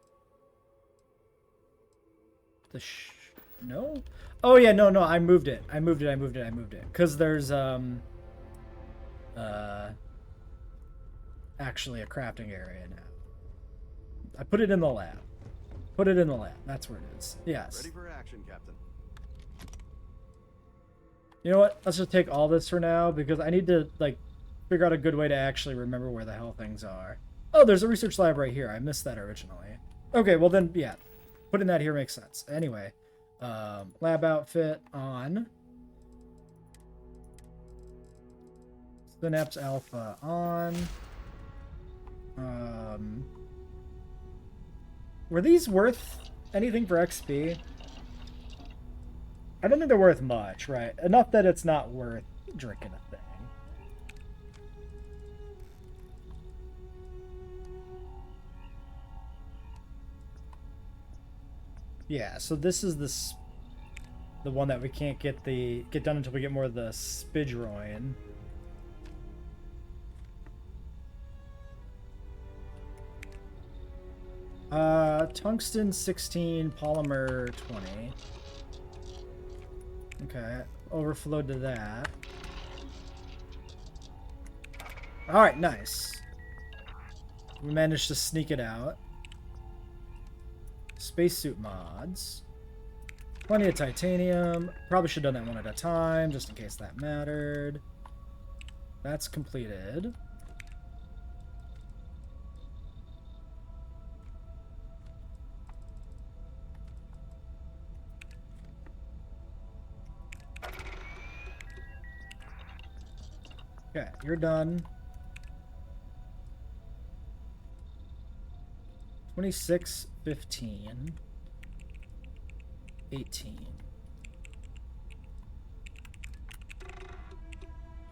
No? Oh yeah, no, I moved it. I moved it. Because there's actually a crafting area now. I put it in the lab. That's where it is. Yes. Ready for action, Captain. You know what? Let's just take all this for now because I need to like figure out a good way to actually remember where the hell things are. Oh, there's a research lab right here. I missed that originally. Okay, well then, yeah. Putting that here makes sense. Anyway, lab outfit on. Synapse Alpha on. Were these worth anything for XP? I don't think they're worth much, right? Enough that it's not worth drinking a thing. Yeah, so this is the one that we can't get done until we get more of the Spidroin. Tungsten 16, polymer 20. Okay, overflowed to that. Alright, nice. We managed to sneak it out. Spacesuit mods. Plenty of titanium. Probably should have done that one at a time, just in case that mattered. That's completed. Okay, you're done. 26, 15, 18.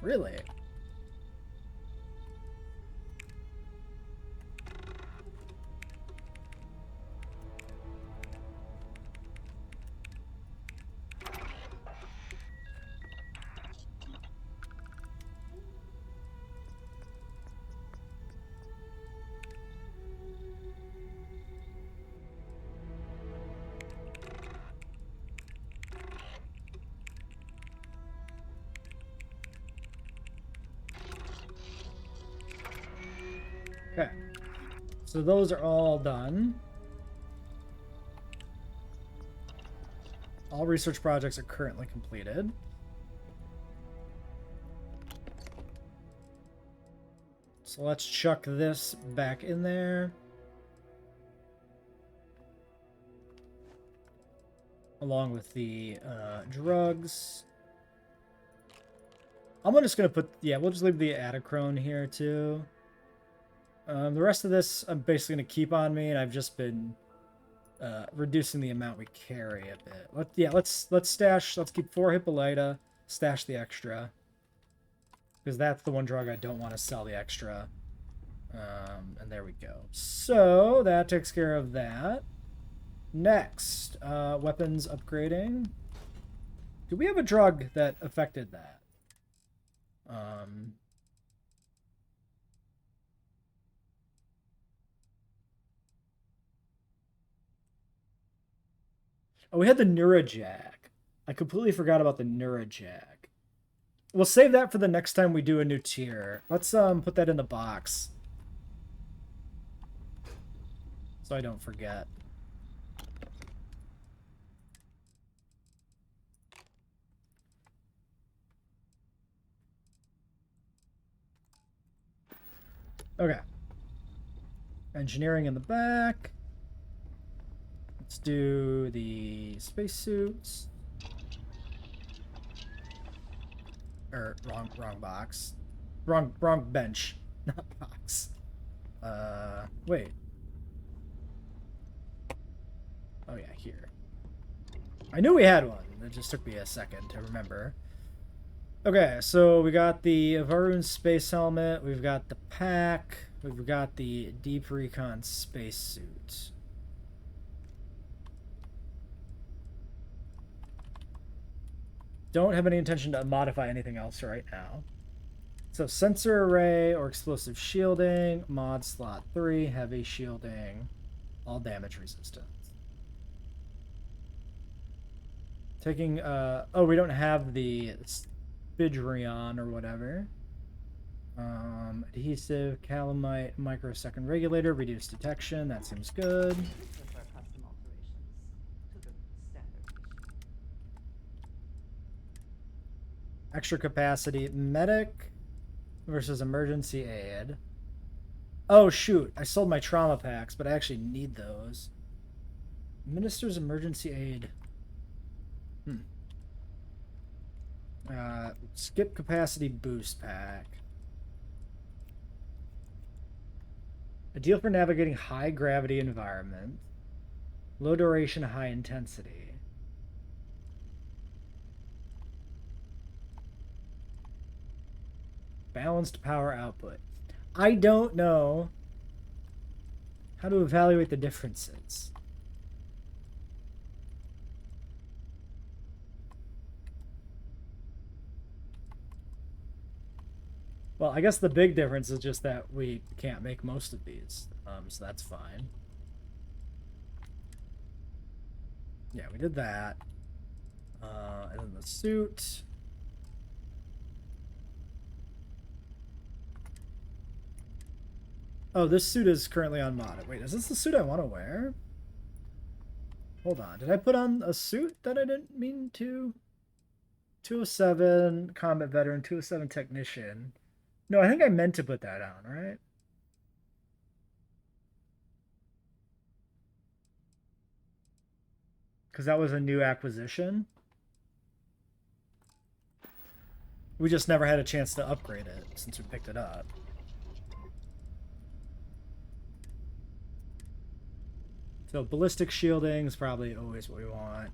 Really? Okay. So those are all done. All research projects are currently completed. So let's chuck this back in there. Along with the drugs. I'm just going to put... Yeah, we'll just leave the Adachrone here too. The rest of this I'm basically going to keep on me, and I've just been reducing the amount we carry a bit. Let's keep 4 Hippolyta, stash the extra. Because that's the one drug I don't want to sell the extra. And there we go. So, that takes care of that. Next, weapons upgrading. Do we have a drug that affected that? Oh, we had the Neurojack. I completely forgot about the Neurojack. We'll save that for the next time we do a new tier. Let's put that in the box. So I don't forget. Okay. Engineering in the back. Let's do the spacesuits. Or wrong box. Wrong bench, not box. Wait. Oh yeah, here. I knew we had one. It just took me a second to remember. Okay, so we got the Varun space helmet, we've got the pack, we've got the deep recon spacesuit. Don't have any intention to modify anything else right now. So sensor array or explosive shielding, mod slot 3, heavy shielding, all damage resistance. Taking, oh, we don't have the Spidrion or whatever. Adhesive, calamite, microsecond regulator, reduced detection, that seems good. Extra capacity, medic versus emergency aid. Oh shoot, I sold my trauma packs, but I actually need those. Minister's emergency aid. Skip capacity boost pack. Ideal for navigating high gravity environment. Low duration, high intensity. Balanced power output. I don't know how to evaluate the differences. Well, I guess the big difference is just that we can't make most of these, so that's fine. Yeah, we did that. And then the suit. Oh, this suit is currently on mod. Wait, is this the suit I want to wear? Hold on. Did I put on a suit that I didn't mean to? 207 combat veteran, 207 technician. No, I think I meant to put that on, right? Because that was a new acquisition. We just never had a chance to upgrade it since we picked it up. So ballistic shielding is probably always what we want.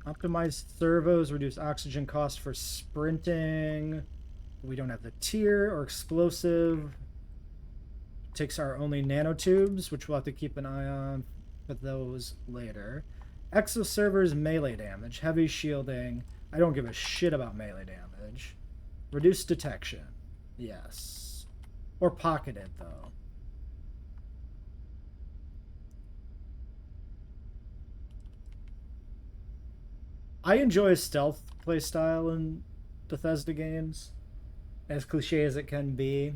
Optimized servos, reduce oxygen cost for sprinting. We don't have the tier or explosive. Takes our only nanotubes, which we'll have to keep an eye on for those later. Exoservers melee damage, heavy shielding. I don't give a shit about melee damage. Reduce detection. Yes. Or pocketed, though. I enjoy stealth playstyle in Bethesda games, as cliche as it can be.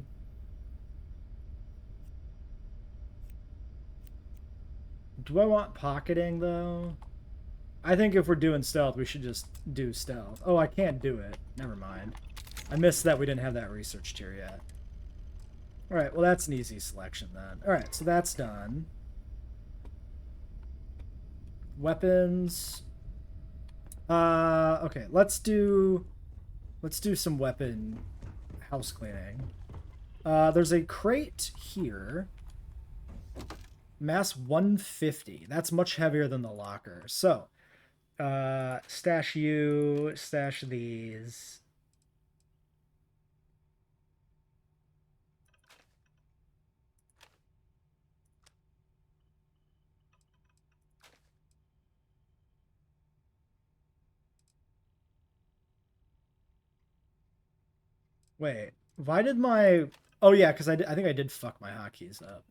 Do I want pocketing, though? I think if we're doing stealth, we should just do stealth. Oh, I can't do it. Never mind. I missed that we didn't have that research tier yet. Alright, well that's an easy selection then. Alright, so that's done. Weapons. Okay, let's do some weapon house cleaning. There's a crate here. Mass 150. That's much heavier than the locker. So, stash you, stash these. Wait, why did my... Oh yeah, because I think I did fuck my hotkeys up.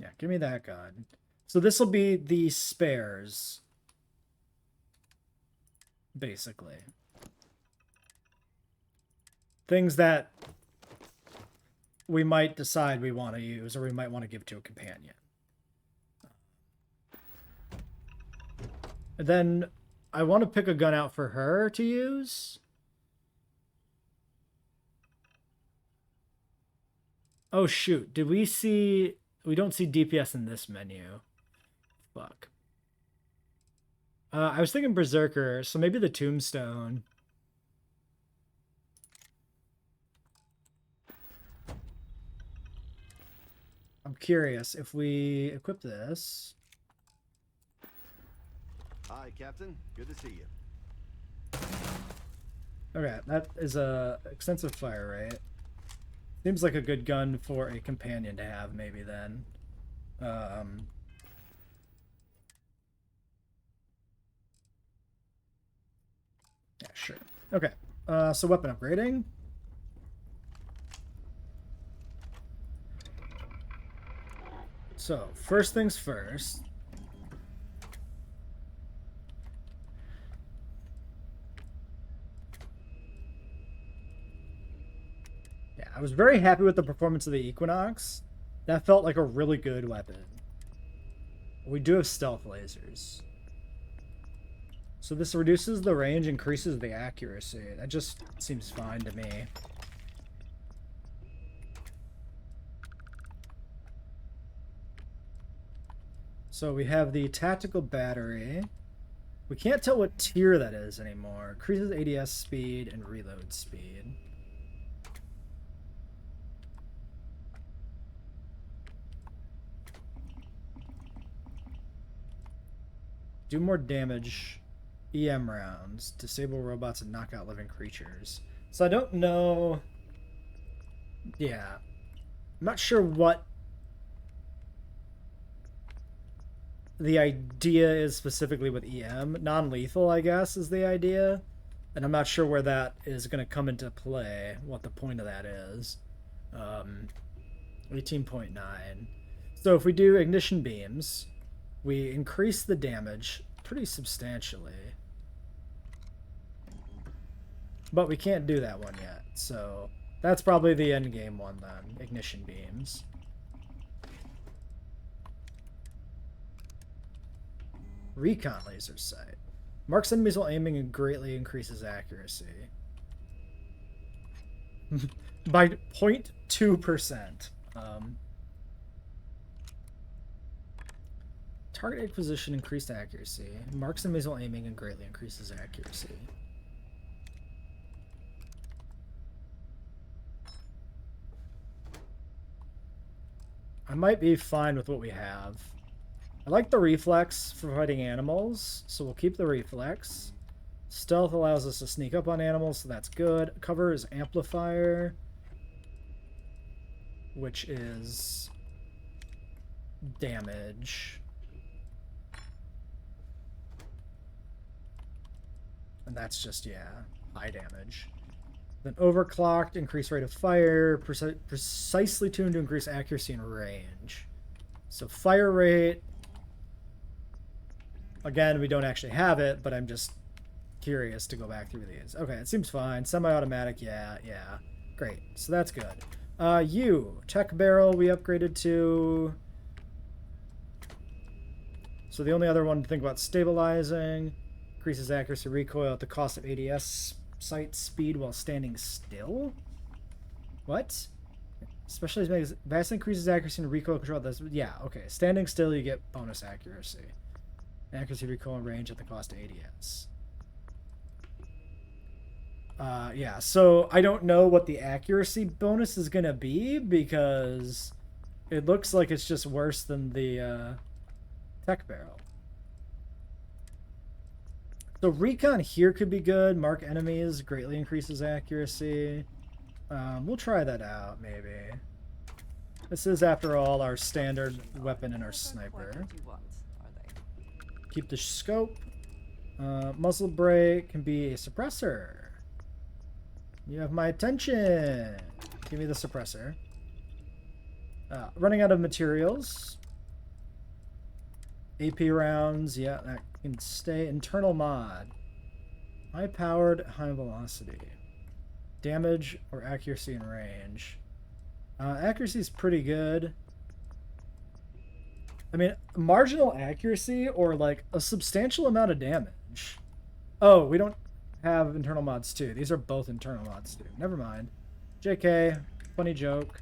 Yeah, give me that gun. So this will be the spares. Basically. Things that we might decide we want to use, or we might want to give to a companion. And then I want to pick a gun out for her to use. Oh shoot, did we see... We don't see DPS in this menu. Fuck. I was thinking Berserker, so maybe the Tombstone. I'm curious, if we equip this... Hi, Captain. Good to see you. Okay, that is a extensive fire rate. Seems like a good gun for a companion to have, maybe then. Yeah, sure. Okay, so weapon upgrading. So, first things first. Yeah, I was very happy with the performance of the Equinox. That felt like a really good weapon. We do have stealth lasers. So this reduces the range, increases the accuracy. That just seems fine to me. So we have the tactical battery. We can't tell what tier that is anymore. Increases ADS speed and reload speed. Do more damage. EM rounds. Disable robots and knock out living creatures. So I don't know... Yeah. I'm not sure what the idea is specifically with EM. Non-lethal, I guess, is the idea. And I'm not sure where that is going to come into play, what the point of that is. 18.9. So if we do ignition beams, we increase the damage pretty substantially. But we can't do that one yet, so that's probably the end game one then, ignition beams. Recon laser sight. Marks enemies while aiming and greatly increases accuracy. By 0.2%. Target acquisition, increased accuracy. Marks enemies while aiming and greatly increases accuracy. I might be fine with what we have. I like the reflex for fighting animals, so we'll keep the reflex. Stealth allows us to sneak up on animals, so that's good. Cover is amplifier, which is damage. And that's just, yeah, high damage. Then overclocked, increased rate of fire, precisely tuned to increase accuracy and range. So fire rate, again, we don't actually have it, but I'm just curious to go back through these. Okay, it seems fine. Semi-automatic, yeah. Great, so that's good. Tech barrel we upgraded to. So the only other one to think about stabilizing. Increases accuracy recoil at the cost of ADS sight speed while standing still? What? Specialized makes vastly increases accuracy and recoil control. That's, yeah, okay. Standing still, you get bonus accuracy. Accuracy, recoil, and range at the cost of ADS. Yeah, so I don't know what the accuracy bonus is going to be because it looks like it's just worse than the tech barrel. So recon here could be good. Mark enemies greatly increases accuracy. We'll try that out, maybe. This is, after all, our standard weapon and our sniper. Keep the scope. Muzzle brake can be a suppressor. You have my attention. Give me the suppressor. Running out of materials. AP rounds, yeah, that can stay. Internal mod. High powered, high velocity. Damage or accuracy and range. Accuracy is pretty good. I mean, marginal accuracy or like a substantial amount of damage. Oh, we don't have internal mods too. These are both internal mods too. Never mind. JK, funny joke.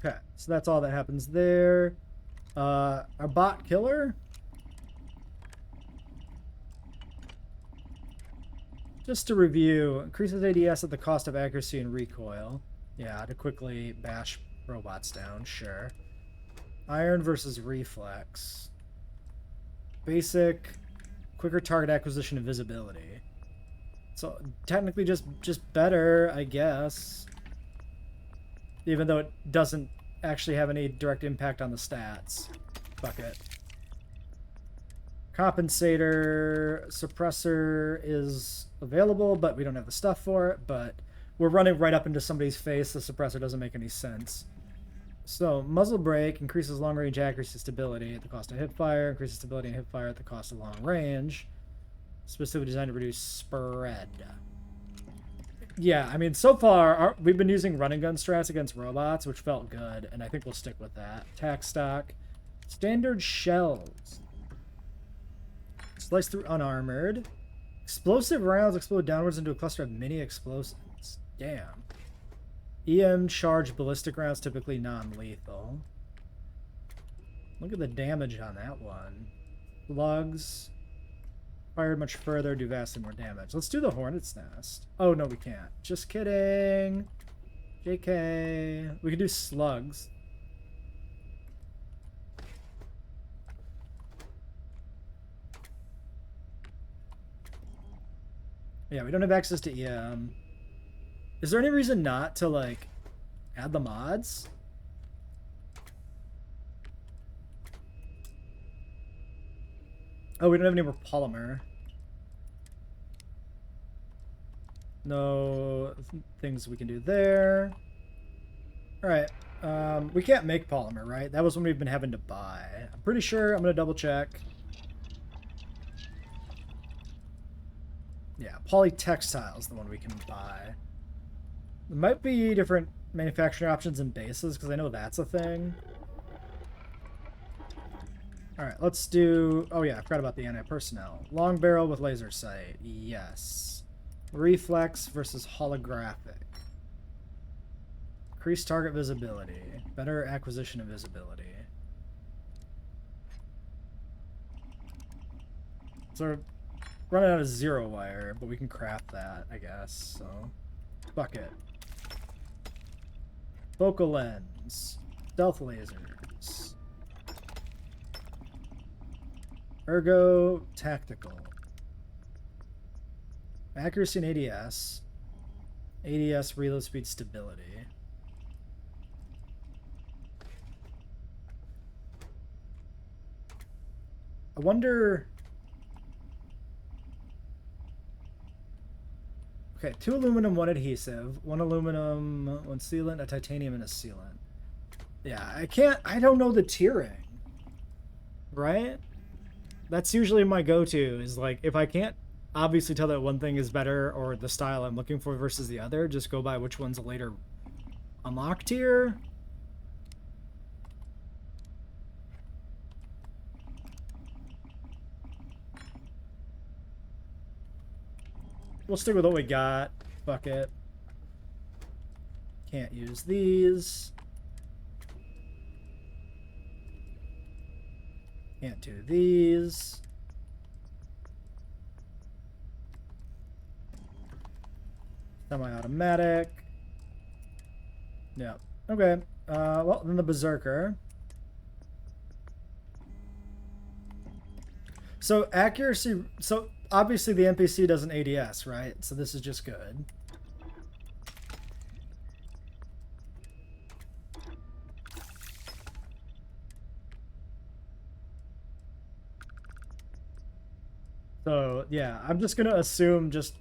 Okay, so that's all that happens there. Our bot killer. Just to review, increases ADS at the cost of accuracy and recoil. Yeah, to quickly bash robots down, sure. Iron versus reflex. Basic, quicker target acquisition and visibility. So technically just better, I guess. Even though it doesn't actually have any direct impact on the stats. Fuck it. Compensator, suppressor is available, but we don't have the stuff for it. But we're running right up into somebody's face. The suppressor doesn't make any sense. So, muzzle brake increases long-range accuracy stability at the cost of hipfire. Increases stability and hipfire at the cost of long range. Specifically designed to reduce spread. Yeah, I mean, so far, we've been using running gun strats against robots, which felt good, and I think we'll stick with that. Tac stock. Standard shells. Slice through unarmored. Explosive rounds explode downwards into a cluster of mini explosives. Damn. EM charged ballistic rounds, typically non-lethal. Look at the damage on that one. Slugs. Fired much further, do vastly more damage. Let's do the Hornet's Nest. Oh, no, we can't. Just kidding. JK. We can do slugs. Yeah, we don't have access to EM. Is there any reason not to, like, add the mods? Oh, we don't have any more polymer. No things we can do there. Alright. We can't make polymer, right? That was one we've been having to buy. I'm pretty sure. I'm going to double check. Yeah, polytextile is the one we can buy. There might be different manufacturing options and bases, because I know that's a thing. Alright, let's do... Oh yeah, I forgot about the anti-personnel. Long barrel with laser sight. Yes. Reflex versus holographic. Increased target visibility. Better acquisition of visibility. So we're running out of zero wire, but we can craft that, I guess. So, fuck it. Focal lens. Stealth lasers. Ergo tactical. Accuracy and ADS. ADS, reload speed, stability. I wonder... Okay, 2 aluminum, 1 adhesive, 1 aluminum, 1 sealant, a titanium, and a sealant. Yeah, I don't know the tiering. Right? That's usually my go-to, is like, if I can't obviously tell that one thing is better or the style I'm looking for versus the other, just go by which one's a later unlock tier. We'll stick with what we got. Fuck it. Can't use these. Can't do these. Semi-automatic. Yeah. Okay. Well, then the Berserker. So accuracy... So obviously the NPC doesn't ADS, right? So this is just good. So yeah, I'm just gonna assume just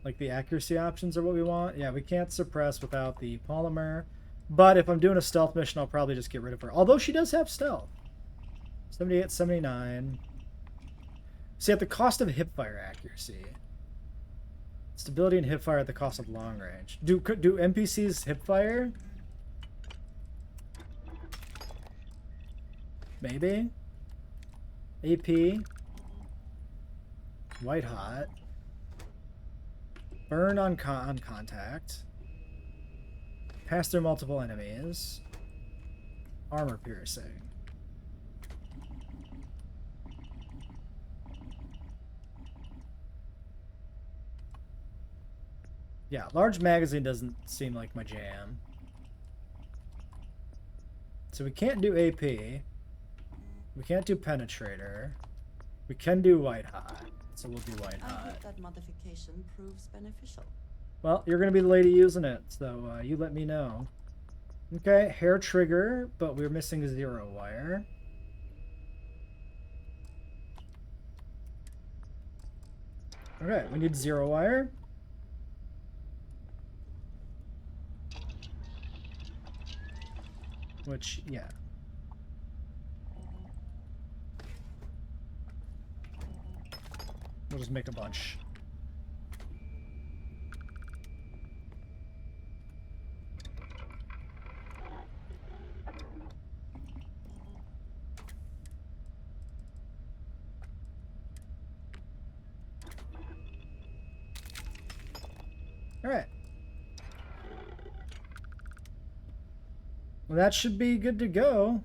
like the accuracy options are what we want. Yeah, we can't suppress without the polymer. But if I'm doing a stealth mission, I'll probably just get rid of her. Although she does have stealth. 78, 79. See, at the cost of hipfire accuracy. Stability and hipfire at the cost of long range. Do NPCs hipfire? Maybe. AP. White hot. Burn on contact. Pass through multiple enemies. Armor piercing. Yeah, large magazine doesn't seem like my jam. So we can't do AP. We can't do penetrator. We can do white hot. So we'll do white I hot. hope that modification proves beneficial. Well, you're going to be the lady using it, so you let me know. Okay, hair trigger, but we're missing 0 wire. Okay, we need 0 wire. Which, yeah. We'll just make a bunch. All right. Well, that should be good to go.